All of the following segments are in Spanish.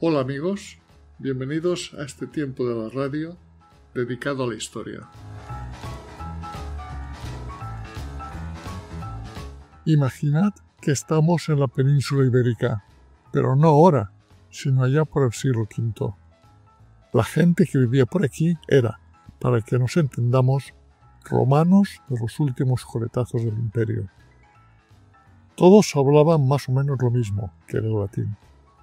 Hola amigos, bienvenidos a este tiempo de la radio dedicado a la historia. Imaginad que estamos en la península ibérica, pero no ahora, sino allá por el siglo V. La gente que vivía por aquí era, para que nos entendamos, romanos de los últimos coletazos del imperio. Todos hablaban más o menos lo mismo, que era el latín.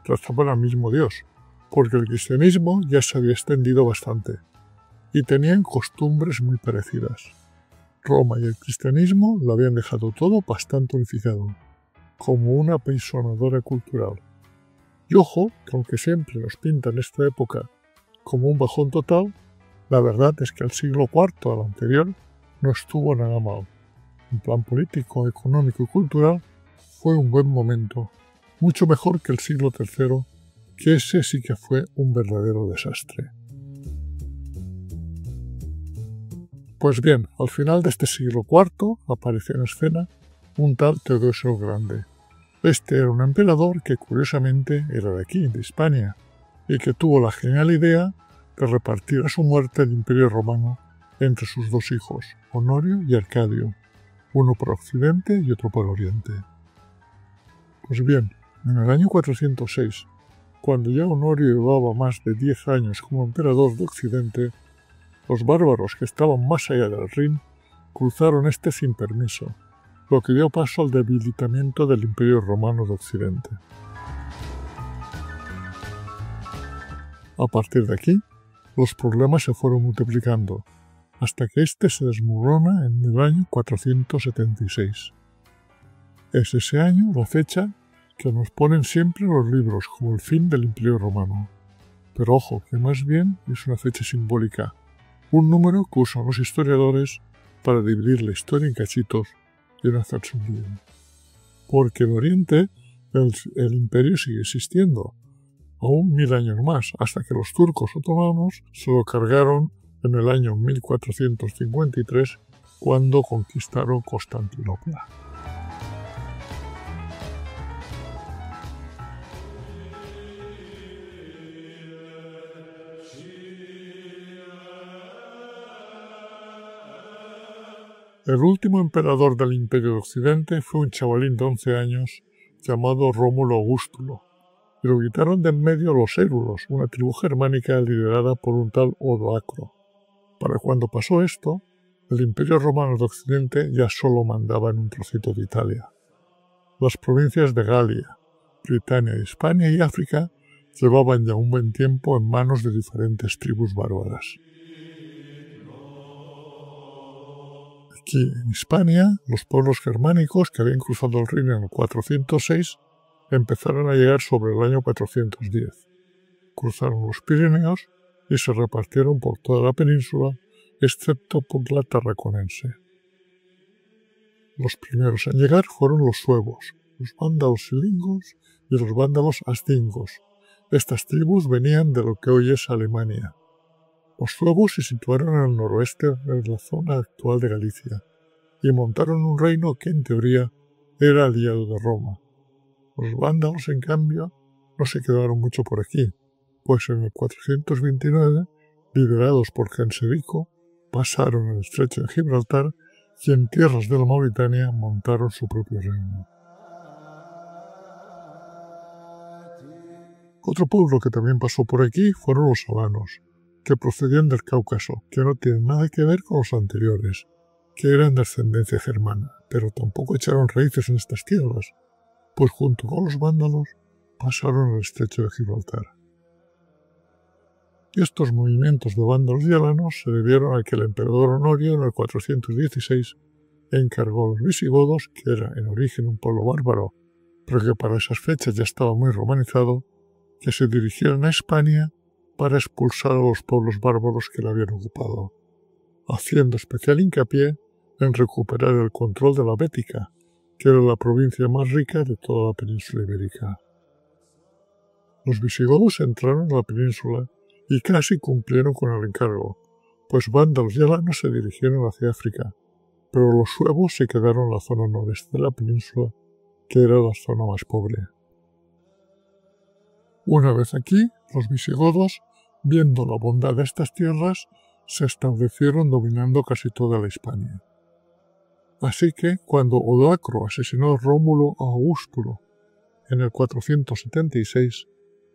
Rezaban al mismo Dios, porque el cristianismo ya se había extendido bastante, y tenían costumbres muy parecidas. Roma y el cristianismo lo habían dejado todo bastante unificado, como una apisonadora cultural. Y ojo, que aunque siempre nos pintan esta época como un bajón total, la verdad es que el siglo IV al anterior no estuvo nada mal. En plan político, económico y cultural fue un buen momento, mucho mejor que el siglo III, que ese sí que fue un verdadero desastre. Pues bien, al final de este siglo IV apareció en escena un tal Teodosio el Grande. Este era un emperador que curiosamente era de aquí, de Hispania, y que tuvo la genial idea de repartir a su muerte el Imperio Romano entre sus dos hijos, Honorio y Arcadio, uno por Occidente y otro por Oriente. Pues bien, en el año 406, cuando ya Honorio llevaba más de 10 años como emperador de Occidente, los bárbaros que estaban más allá del Rin cruzaron este sin permiso, lo que dio paso al debilitamiento del Imperio Romano de Occidente. A partir de aquí, los problemas se fueron multiplicando, hasta que este se desmorona en el año 476. Es ese año la fecha que nos ponen siempre los libros como el fin del Imperio Romano. Pero ojo, que más bien es una fecha simbólica, un número que usan los historiadores para dividir la historia en cachitos y no hacerse un lío. Porque en Oriente el imperio sigue existiendo, aún 1000 años más, hasta que los turcos otomanos se lo cargaron en el año 1453, cuando conquistaron Constantinopla. El último emperador del Imperio de Occidente fue un chavalín de 11 años llamado Rómulo Augustulo, y lo quitaron de en medio los érulos, una tribu germánica liderada por un tal Odoacro. Para cuando pasó esto, el Imperio Romano de Occidente ya solo mandaba en un trocito de Italia. Las provincias de Galia, Britania, Hispania y África llevaban ya un buen tiempo en manos de diferentes tribus bárbaras. Aquí en Hispania, los pueblos germánicos que habían cruzado el Rin en el 406 empezaron a llegar sobre el año 410. Cruzaron los Pirineos y se repartieron por toda la península, excepto por la Tarraconense. Los primeros en llegar fueron los suevos, los vándalos silingos y los vándalos astingos. Estas tribus venían de lo que hoy es Alemania. Los suevos se situaron en el noroeste de la zona actual de Galicia y montaron un reino que en teoría era aliado de Roma. Los vándalos, en cambio, no se quedaron mucho por aquí, pues en el 429, liderados por Genserico, pasaron el estrecho de Gibraltar y en tierras de la Mauritania montaron su propio reino. Otro pueblo que también pasó por aquí fueron los alanos, que procedían del Cáucaso, que no tienen nada que ver con los anteriores, que eran de ascendencia germana, pero tampoco echaron raíces en estas tierras, pues junto con los vándalos pasaron el estrecho de Gibraltar. Y estos movimientos de vándalos y alanos se debieron a que el emperador Honorio en el 416 encargó a los visigodos, que era en origen un pueblo bárbaro, pero que para esas fechas ya estaba muy romanizado, que se dirigieran a Hispania para expulsar a los pueblos bárbaros que la habían ocupado, haciendo especial hincapié en recuperar el control de la Bética, que era la provincia más rica de toda la península ibérica. Los visigodos entraron a la península y casi cumplieron con el encargo, pues vándalos y alanos se dirigieron hacia África, pero los suevos se quedaron en la zona noreste de la península, que era la zona más pobre. Una vez aquí, los visigodos, viendo la bondad de estas tierras, se establecieron dominando casi toda la Hispania. Así que, cuando Odoacro asesinó a Rómulo a Augustulo en el 476,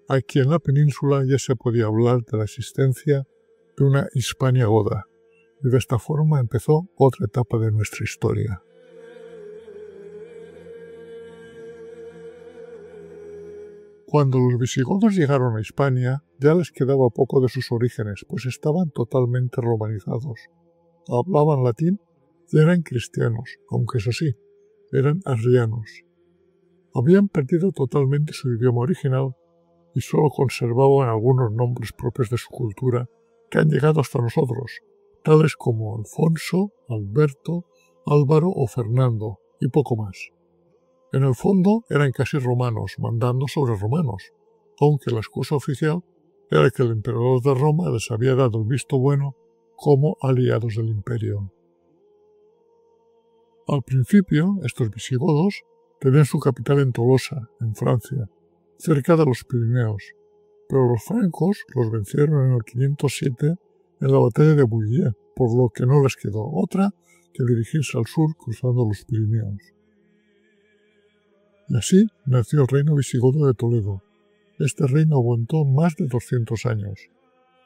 aquí en la península ya se podía hablar de la existencia de una Hispania goda, y de esta forma empezó otra etapa de nuestra historia. Cuando los visigodos llegaron a Hispania, ya les quedaba poco de sus orígenes, pues estaban totalmente romanizados. Hablaban latín y eran cristianos, aunque eso sí, eran arrianos. Habían perdido totalmente su idioma original y solo conservaban algunos nombres propios de su cultura que han llegado hasta nosotros, tales como Alfonso, Alberto, Álvaro o Fernando, y poco más. En el fondo eran casi romanos, mandando sobre romanos, aunque la excusa oficial era que el emperador de Roma les había dado el visto bueno como aliados del imperio. Al principio, estos visigodos tenían su capital en Tolosa, en Francia, cerca de los Pirineos, pero los francos los vencieron en el 507 en la batalla de Bouillé, por lo que no les quedó otra que dirigirse al sur cruzando los Pirineos. Y así nació el reino visigodo de Toledo. Este reino aguantó más de 200 años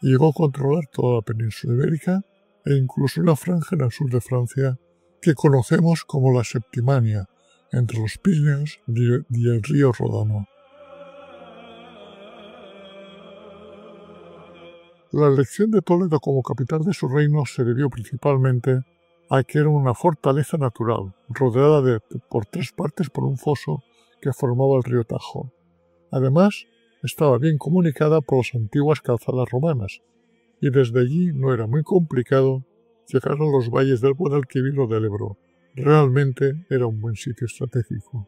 y llegó a controlar toda la península ibérica e incluso una franja en el sur de Francia que conocemos como la Septimania, entre los Pirineos y el río Ródano. La elección de Toledo como capital de su reino se debió principalmente a que era una fortaleza natural, rodeada por tres partes por un foso que formaba el río Tajo. Además, estaba bien comunicada por las antiguas calzadas romanas, y desde allí no era muy complicado llegar a los valles del Guadalquivir o del Ebro. Realmente era un buen sitio estratégico.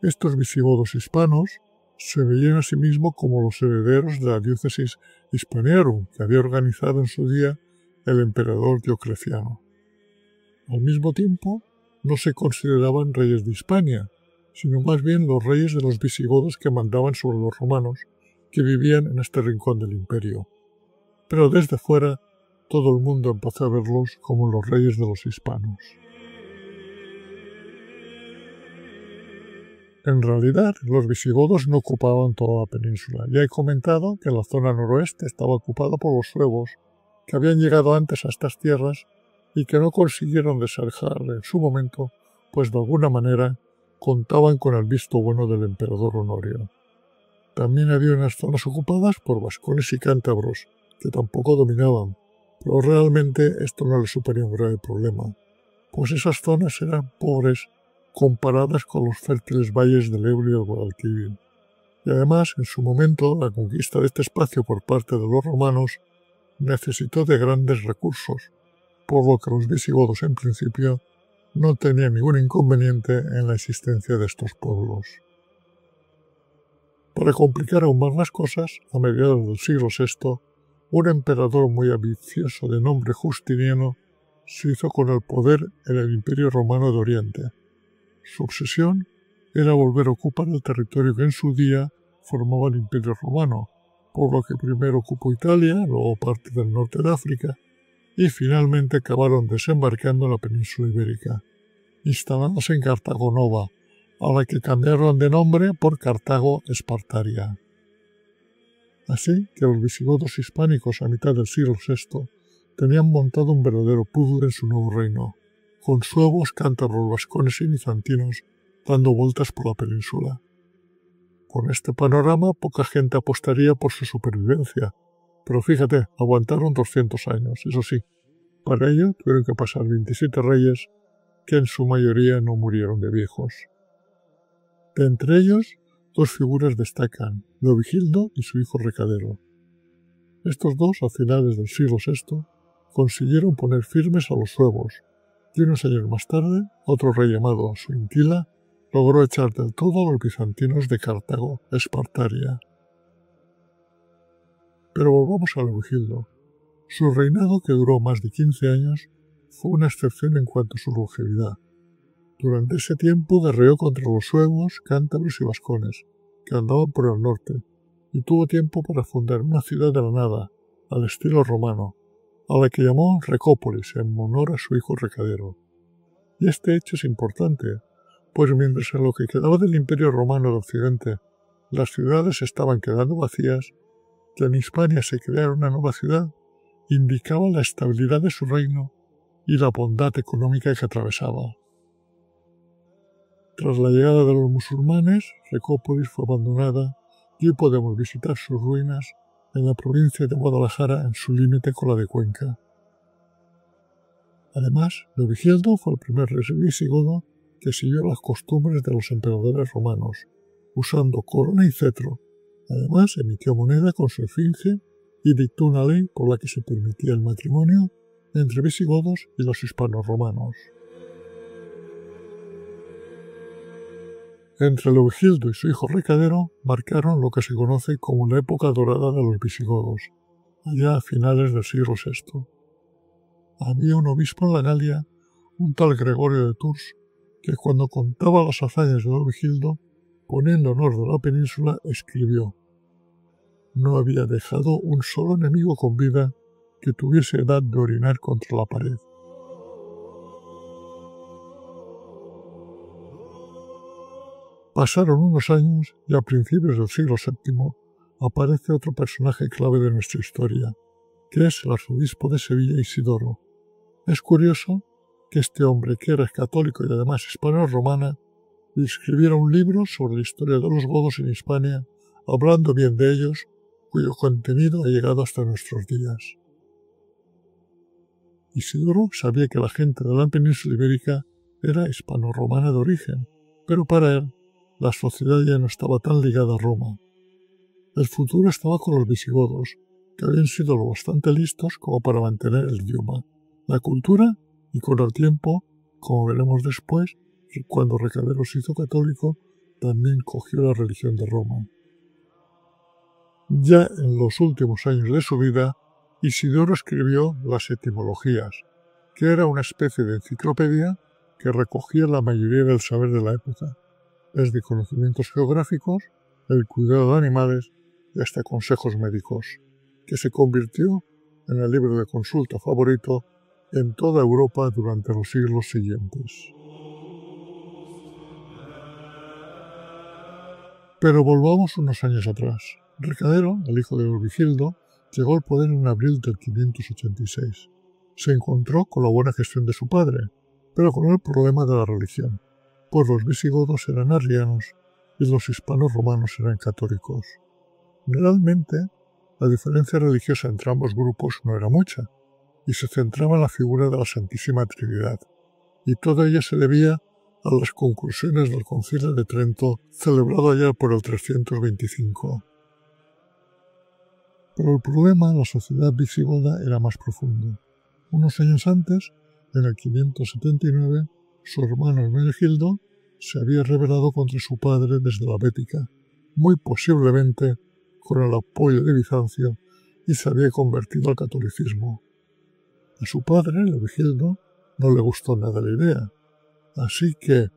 Estos visigodos hispanos se veían a sí mismos como los herederos de la diócesis Hispaniarum que había organizado en su día el emperador Diocleciano. Al mismo tiempo, no se consideraban reyes de Hispania, sino más bien los reyes de los visigodos que mandaban sobre los romanos que vivían en este rincón del imperio. Pero desde fuera, todo el mundo empezó a verlos como los reyes de los hispanos. En realidad, los visigodos no ocupaban toda la península. Ya he comentado que la zona noroeste estaba ocupada por los suevos, que habían llegado antes a estas tierras y que no consiguieron desalojar en su momento, pues de alguna manera contaban con el visto bueno del emperador Honorio. También había unas zonas ocupadas por vascones y cántabros, que tampoco dominaban, pero realmente esto no les suponía un grave problema, pues esas zonas eran pobres comparadas con los fértiles valles del Ebro y el Guadalquivir. Y además, en su momento, la conquista de este espacio por parte de los romanos necesitó de grandes recursos, por lo que los visigodos en principio no tenían ningún inconveniente en la existencia de estos pueblos. Para complicar aún más las cosas, a mediados del siglo VI, un emperador muy ambicioso de nombre Justiniano se hizo con el poder en el Imperio Romano de Oriente. Su obsesión era volver a ocupar el territorio que en su día formaba el Imperio Romano, por lo que primero ocupó Italia, luego parte del norte de África, y finalmente acabaron desembarcando en la península ibérica, instalándose en Cartago Nova, a la que cambiaron de nombre por Cartago Espartaria. Así que los visigodos hispánicos a mitad del siglo VI tenían montado un verdadero puzzle en su nuevo reino, con suevos, cántabros, vascones y bizantinos dando vueltas por la península. Con este panorama poca gente apostaría por su supervivencia, pero fíjate, aguantaron 200 años, eso sí. Para ello tuvieron que pasar 27 reyes que en su mayoría no murieron de viejos. De entre ellos, dos figuras destacan, Leovigildo y su hijo Recadero. Estos dos, a finales del siglo VI, consiguieron poner firmes a los suevos, y unos años más tarde, otro rey llamado Suintila logró echar del todo a los bizantinos de Cartago Espartaria. Pero volvamos a Leovigildo. Su reinado, que duró más de 15 años, fue una excepción en cuanto a su longevidad. Durante ese tiempo guerreó contra los suevos, cántabros y vascones, que andaba por el norte y tuvo tiempo para fundar una ciudad de la nada, al estilo romano, a la que llamó Recópolis en honor a su hijo Recadero. Y este hecho es importante, pues mientras en lo que quedaba del Imperio Romano de Occidente las ciudades estaban quedando vacías, que en Hispania se creara una nueva ciudad indicaba la estabilidad de su reino y la bondad económica que atravesaba. Tras la llegada de los musulmanes, Recópolis fue abandonada y hoy podemos visitar sus ruinas en la provincia de Guadalajara en su límite con la de Cuenca. Además, Leovigildo fue el primer rey visigodo que siguió las costumbres de los emperadores romanos, usando corona y cetro. Además, emitió moneda con su esfinge y dictó una ley por la que se permitía el matrimonio entre visigodos y los hispanos romanos. Entre Leovigildo y su hijo Recadero marcaron lo que se conoce como la época dorada de los visigodos, allá a finales del siglo VI. Había un obispo en la Galia, un tal Gregorio de Tours, que cuando contaba las hazañas de Leovigildo, poniendo en orden la península, escribió: «No había dejado un solo enemigo con vida que tuviese edad de orinar contra la pared». Pasaron unos años y a principios del siglo VII aparece otro personaje clave de nuestra historia, que es el arzobispo de Sevilla, Isidoro. Es curioso que este hombre, que era católico y además hispano-romana, escribiera un libro sobre la historia de los godos en Hispania, hablando bien de ellos, cuyo contenido ha llegado hasta nuestros días. Isidoro sabía que la gente de la península ibérica era hispano-romana de origen, pero para él la sociedad ya no estaba tan ligada a Roma. El futuro estaba con los visigodos, que habían sido lo bastante listos como para mantener el idioma, la cultura y con el tiempo, como veremos después, cuando Recadero se hizo católico, también cogió la religión de Roma. Ya en los últimos años de su vida, Isidoro escribió las etimologías, que era una especie de enciclopedia que recogía la mayoría del saber de la época, desde conocimientos geográficos, el cuidado de animales y hasta consejos médicos, que se convirtió en el libro de consulta favorito en toda Europa durante los siglos siguientes. Pero volvamos unos años atrás. Recadero, el hijo de Leovigildo, llegó al poder en abril del 586. Se encontró con la buena gestión de su padre, pero con el problema de la religión, pues los visigodos eran arrianos y los hispanos romanos eran católicos. Realmente, la diferencia religiosa entre ambos grupos no era mucha, y se centraba en la figura de la Santísima Trinidad, y toda ella se debía a las conclusiones del Concilio de Trento, celebrado allá por el 325. Pero el problema en la sociedad visigoda era más profundo. Unos años antes, en el 579, su hermano Hermenegildo se había rebelado contra su padre desde la Bética, muy posiblemente con el apoyo de Bizancio, y se había convertido al catolicismo. A su padre, Leovigildo, no le gustó nada la idea, así que,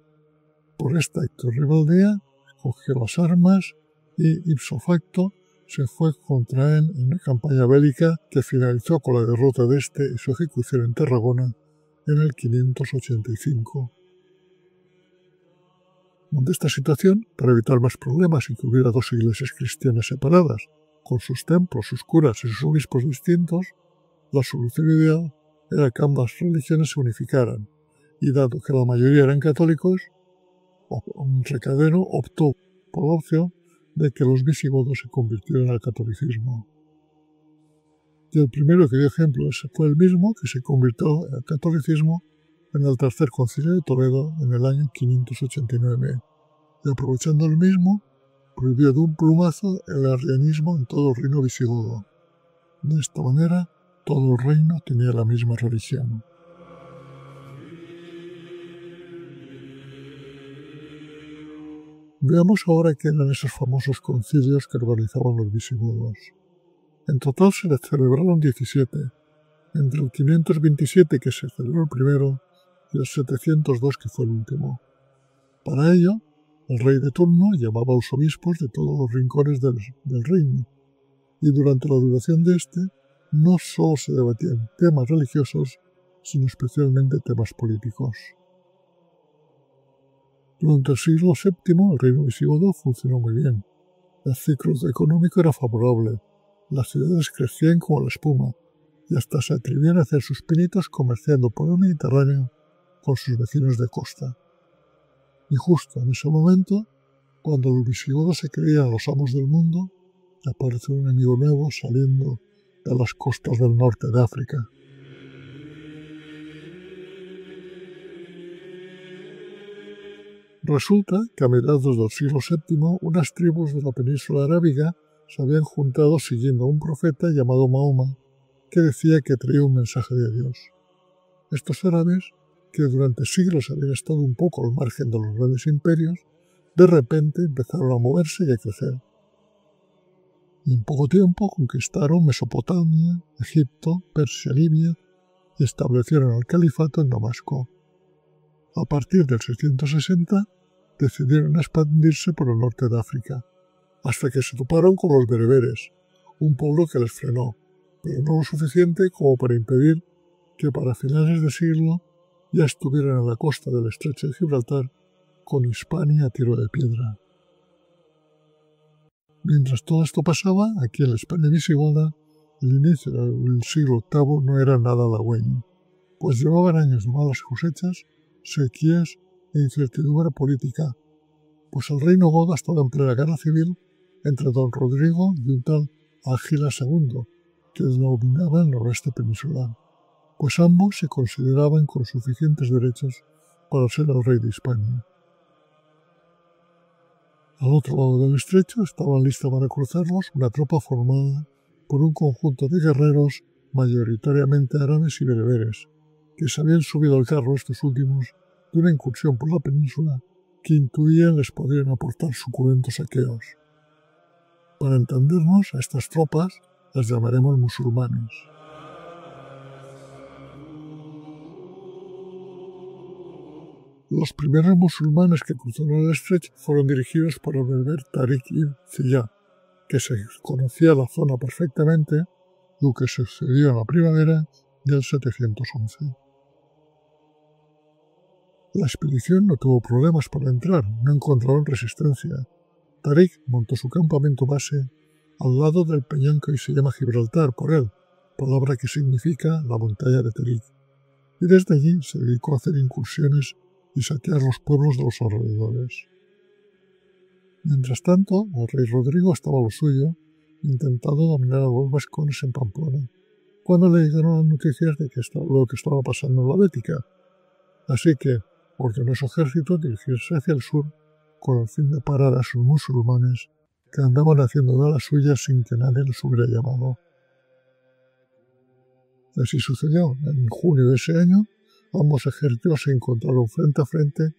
por esta acto de rebeldía, cogió las armas y, ipso facto, se fue contra él en una campaña bélica que finalizó con la derrota de este y su ejecución en Tarragona en el 585. Ante esta situación, para evitar más problemas y que hubiera dos iglesias cristianas separadas, con sus templos, sus curas y sus obispos distintos, la solución ideal era que ambas religiones se unificaran, y dado que la mayoría eran católicos, Recadero optó por la opción de que los visigodos se convirtieran al catolicismo. Y el primero que dio ejemplo fue el mismo que se convirtió al catolicismo en el Tercer Concilio de Toledo en el año 589, y aprovechando el mismo, prohibió de un plumazo el arrianismo en todo el reino visigodo. De esta manera, todo el reino tenía la misma religión. Veamos ahora qué eran esos famosos concilios que organizaban los visigodos. En total se les celebraron 17, entre el 527 que se celebró el primero y el 702 que fue el último. Para ello, El rey de turno llamaba a los obispos de todos los rincones del reino, y durante la duración de este no solo se debatían temas religiosos, sino especialmente temas políticos. Durante el siglo VII el reino visigodo funcionó muy bien. El ciclo económico era favorable, las ciudades crecían como la espuma, y hasta se atrevían a hacer sus pinitos comerciando por el Mediterráneo con sus vecinos de costa. Y justo en ese momento, cuando los visigodos se creían los amos del mundo, apareció un enemigo nuevo saliendo de las costas del norte de África. Resulta que a mediados del siglo VII unas tribus de la península arábiga se habían juntado siguiendo a un profeta llamado Mahoma, que decía que traía un mensaje de Dios. Estos árabes, que durante siglos habían estado un poco al margen de los grandes imperios, de repente empezaron a moverse y a crecer. Y en poco tiempo conquistaron Mesopotamia, Egipto, Persia, Libia y establecieron el califato en Damasco. A partir del 660 decidieron expandirse por el norte de África, hasta que se toparon con los bereberes, un pueblo que les frenó, pero no lo suficiente como para impedir que para finales de siglo ya estuvieran en la costa del estrecho de Gibraltar con Hispania a tiro de piedra. Mientras todo esto pasaba, aquí en la España visigoda, el inicio del siglo VIII no era nada halagüeño, pues llevaban años de malas cosechas, sequías e incertidumbre política, pues el reino godo estaba en plena guerra civil entre don Rodrigo y un tal Ágila II, que dominaba el noroeste peninsular, pues ambos se consideraban con suficientes derechos para ser el rey de Hispania. Al otro lado del estrecho estaban lista para cruzarlos una tropa formada por un conjunto de guerreros mayoritariamente árabes y bereberes, que se habían subido al carro estos últimos de una incursión por la península que intuían les podrían aportar suculentos saqueos. Para entendernos, a estas tropas las llamaremos musulmanes. Los primeros musulmanes que cruzaron el estrecho fueron dirigidos por el berber Tariq ibn Ziyad, que se conocía la zona perfectamente, lo que sucedió en la primavera del 711. La expedición no tuvo problemas para entrar, no encontraron resistencia. Tariq montó su campamento base al lado del peñón que hoy se llama Gibraltar por él, palabra que significa la montaña de Tariq, y desde allí se dedicó a hacer incursiones y saquear los pueblos de los alrededores. Mientras tanto, el rey Rodrigo estaba a lo suyo, intentando dominar a los vascones en Pamplona, cuando le llegaron las noticias de lo que estaba pasando en la Bética. Así que ordenó a su ejército dirigirse hacia el sur con el fin de parar a sus musulmanes que andaban haciendo de las suyas sin que nadie los hubiera llamado. Así sucedió. En junio de ese año, ambos ejércitos se encontraron frente a frente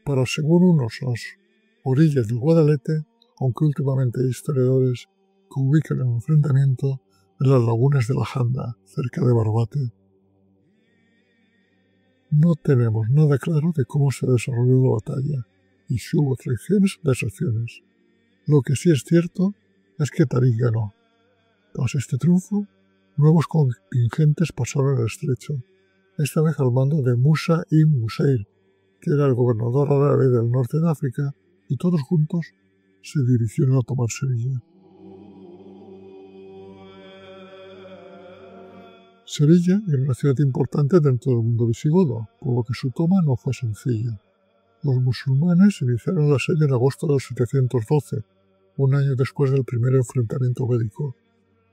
para, según unos, las orillas del Guadalete, aunque últimamente hay historiadores que ubican el enfrentamiento en las lagunas de la Janda, cerca de Barbate. No tenemos nada claro de cómo se desarrolló la batalla y si hubo traiciones o deserciones. Lo que sí es cierto es que Tariq ganó. Tras este triunfo, nuevos contingentes pasaron el estrecho, esta vez al mando de Musa ibn Musair, que era el gobernador árabe del norte de África, y todos juntos se dirigieron a tomar Sevilla. Sevilla era una ciudad importante dentro del mundo visigodo, por lo que su toma no fue sencilla. Los musulmanes iniciaron el asedio en agosto del 712, un año después del primer enfrentamiento bélico,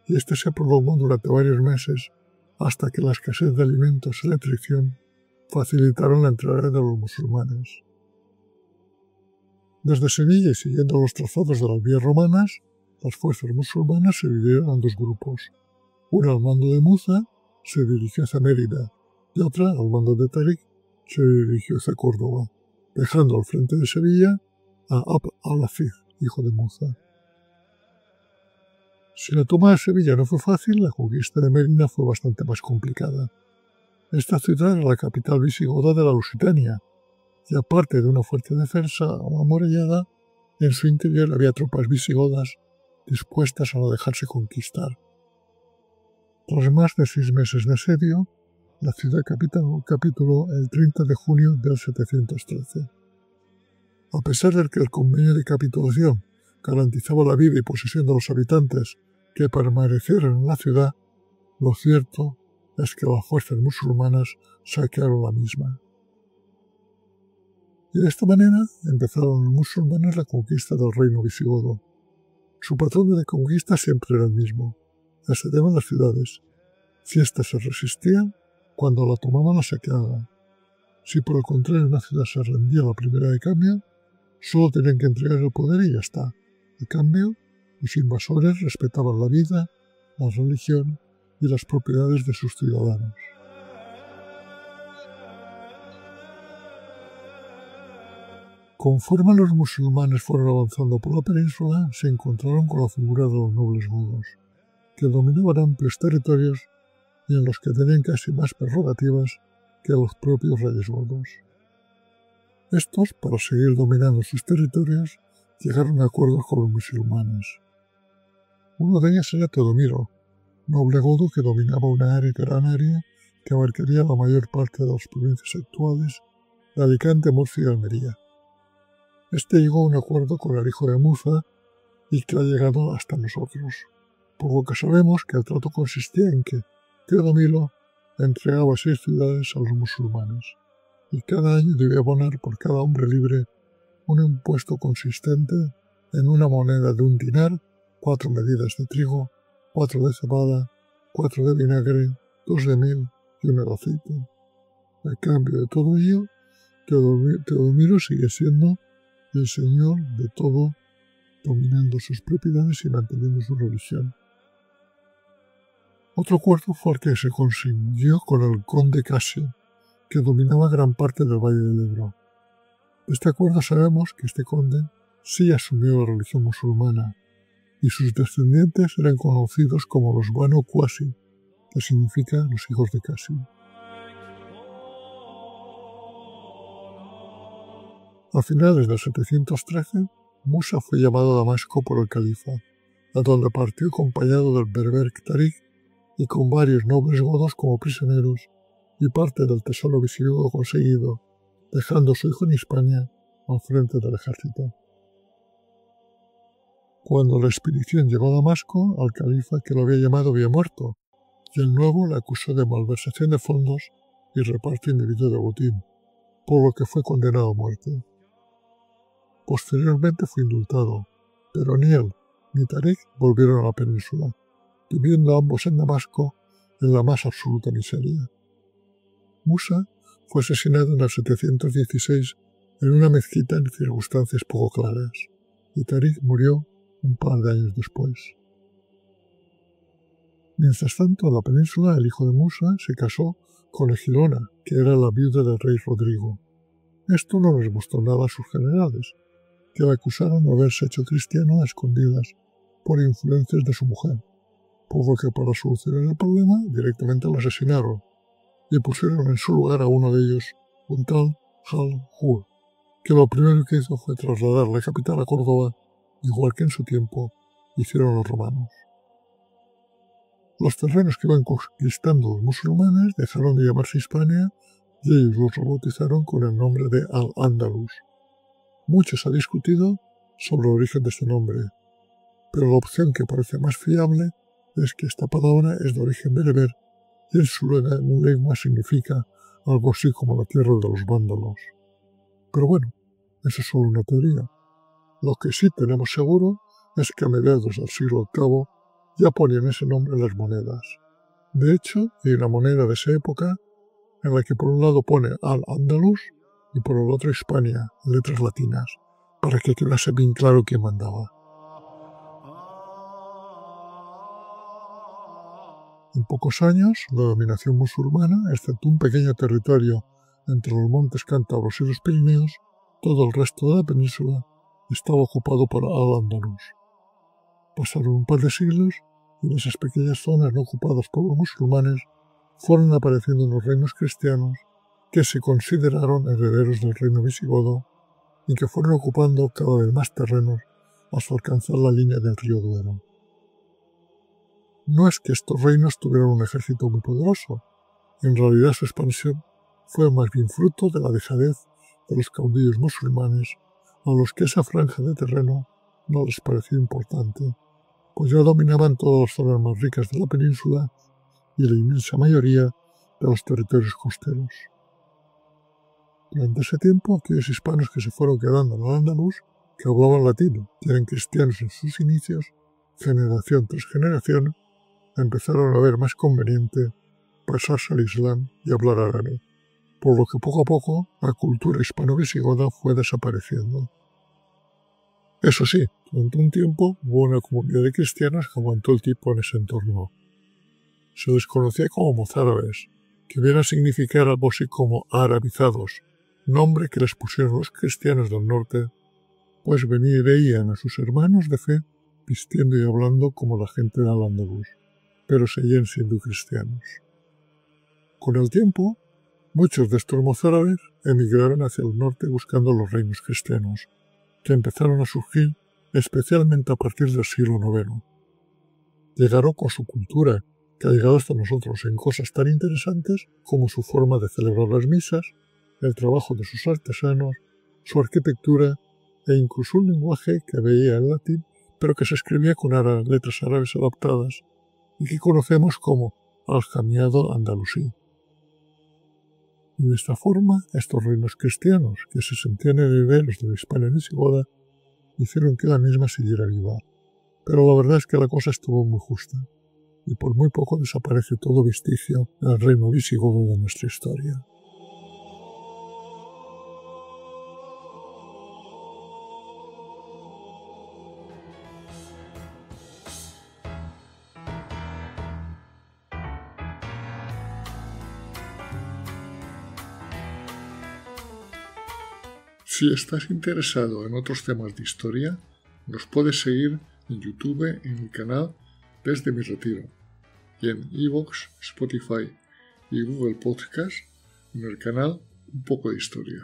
y este se prolongó durante varios meses hasta que la escasez de alimentos y la traición facilitaron la entrada de los musulmanes. Desde Sevilla y siguiendo los trazados de las vías romanas, las fuerzas musulmanas se dividieron en dos grupos. Una al mando de Musa se dirigió hacia Mérida y otra, al mando de Tariq, se dirigió hacia Córdoba, dejando al frente de Sevilla a Abd al-Hafid, hijo de Musa. Si la toma de Sevilla no fue fácil, la conquista de Mérida fue bastante más complicada. Esta ciudad era la capital visigoda de la Lusitania, y aparte de una fuerte defensa amurallada, en su interior había tropas visigodas dispuestas a no dejarse conquistar. Tras más de 6 meses de asedio, la ciudad capituló el 30 de junio del 713. A pesar de que el convenio de capitulación garantizaba la vida y posesión de los habitantes que permanecieran en la ciudad, lo cierto es que las fuerzas musulmanas saquearon la misma. Y de esta manera empezaron los musulmanes la conquista del reino visigodo. Su patrón de conquista siempre era el mismo: asediaban las ciudades. Si éstas se resistían, cuando la tomaban la saqueaban. Si por el contrario una ciudad se rendía a la primera de cambio, solo tenían que entregar el poder y ya está. A cambio, los invasores respetaban la vida, la religión y las propiedades de sus ciudadanos. Conforme los musulmanes fueron avanzando por la península, se encontraron con la figura de los nobles godos, que dominaban amplios territorios y en los que tenían casi más prerrogativas que los propios reyes godos. Estos, para seguir dominando sus territorios, llegaron a acuerdos con los musulmanes. Uno de ellos era Teodomiro, noble godo que dominaba una gran área que abarcaría la mayor parte de las provincias actuales de Alicante, Murcia y Almería. Este llegó a un acuerdo con el hijo de Musa y que ha llegado hasta nosotros, por lo que sabemos que el trato consistía en que Teodomiro entregaba 6 ciudades a los musulmanes y cada año debía abonar por cada hombre libre un impuesto consistente en una moneda de 1 dinar, 4 medidas de trigo, 4 de cebada, 4 de vinagre, 2 de miel y 1 de aceite. A cambio de todo ello, Teodomiro sigue siendo el señor de todo, dominando sus propiedades y manteniendo su religión. Otro acuerdo fue el que se consiguió con el conde Casio, que dominaba gran parte del Valle del Ebro. De este acuerdo sabemos que este conde sí asumió la religión musulmana y sus descendientes eran conocidos como los Banu Qasi, que significa los hijos de Casio. A finales del 713, Musa fue llamado a Damasco por el califa, a donde partió acompañado del berber Tarik y con varios nobles godos como prisioneros y parte del tesoro visigodo conseguido, dejando a su hijo en Hispania al frente del ejército. Cuando la expedición llegó a Damasco, al califa que lo había llamado había muerto, y el nuevo le acusó de malversación de fondos y reparto indebido de botín, por lo que fue condenado a muerte. Posteriormente fue indultado, pero ni él ni Tarik volvieron a la península, viviendo ambos en Damasco en la más absoluta miseria. Musa fue asesinado en el 716 en una mezquita en circunstancias poco claras, y Tarik murió un par de años después. Mientras tanto, en la península, el hijo de Musa se casó con Egilona, que era la viuda del rey Rodrigo. Esto no les gustó nada a sus generales, que la acusaron de haberse hecho cristiano a escondidas por influencias de su mujer, por lo que para solucionar el problema directamente la asesinaron y pusieron en su lugar a uno de ellos, un tal Hal-Hur, que lo primero que hizo fue trasladar la capital a Córdoba, igual que en su tiempo hicieron los romanos. Los terrenos que iban conquistando los musulmanes dejaron de llamarse Hispania y ellos los rebautizaron con el nombre de Al-Ándalus. Mucho se ha discutido sobre el origen de este nombre, pero la opción que parece más fiable es que esta palabra es de origen bereber y en su lengua significa algo así como la tierra de los vándalos. Pero bueno, eso es solo una teoría. Lo que sí tenemos seguro es que a mediados del siglo VIII ya ponían ese nombre en las monedas. De hecho, hay una moneda de esa época en la que por un lado pone Al-Ándalus y por el otro Hispania, en letras latinas, para que quedase bien claro quién mandaba. En pocos años, la dominación musulmana, excepto un pequeño territorio entre los montes cántabros y los Pirineos, todo el resto de la península estaba ocupado por Al-Ándalus. Pasaron un par de siglos y en esas pequeñas zonas no ocupadas por los musulmanes fueron apareciendo los reinos cristianos que se consideraron herederos del reino visigodo y que fueron ocupando cada vez más terrenos hasta alcanzar la línea del río Duero. No es que estos reinos tuvieran un ejército muy poderoso, en realidad su expansión fue más bien fruto de la dejadez de los caudillos musulmanes, a los que esa franja de terreno no les pareció importante, pues ya dominaban todas las zonas más ricas de la península y la inmensa mayoría de los territorios costeros. Durante ese tiempo, aquellos hispanos que se fueron quedando en el andaluz, que hablaban latín y eran cristianos en sus inicios, generación tras generación, empezaron a ver más conveniente pasarse al Islam y hablar árabe, por lo que poco a poco la cultura hispano-visigoda fue desapareciendo. Eso sí, durante un tiempo hubo una comunidad de cristianos que aguantó el tipo en ese entorno. Se les conocía como mozárabes, que viene a significar algo así como arabizados, nombre que les pusieron los cristianos del norte, pues veían a sus hermanos de fe vistiendo y hablando como la gente del andaluz, pero seguían siendo cristianos. Con el tiempo, muchos de estos mozárabes emigraron hacia el norte buscando los reinos cristianos, que empezaron a surgir especialmente a partir del siglo IX. Llegaron con su cultura, que ha llegado hasta nosotros en cosas tan interesantes como su forma de celebrar las misas, el trabajo de sus artesanos, su arquitectura e incluso un lenguaje que veía en latín, pero que se escribía con letras árabes adaptadas y que conocemos como aljamiado andalusí. Y de esta forma, estos reinos cristianos, que se sentían herederos de la Hispania visigoda, hicieron que la misma siguiera viva. Pero la verdad es que la cosa estuvo muy justa, y por muy poco desaparece todo vestigio del reino visigodo de nuestra historia. Si estás interesado en otros temas de historia, nos puedes seguir en YouTube en el canal Desde mi Retiro y en iVoox, Spotify y Google Podcast en el canal Un poco de Historia.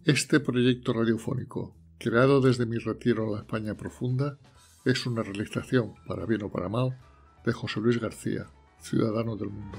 Este proyecto radiofónico, creado desde mi retiro en la España profunda, es una realización, para bien o para mal, de José Luis García, ciudadano del mundo.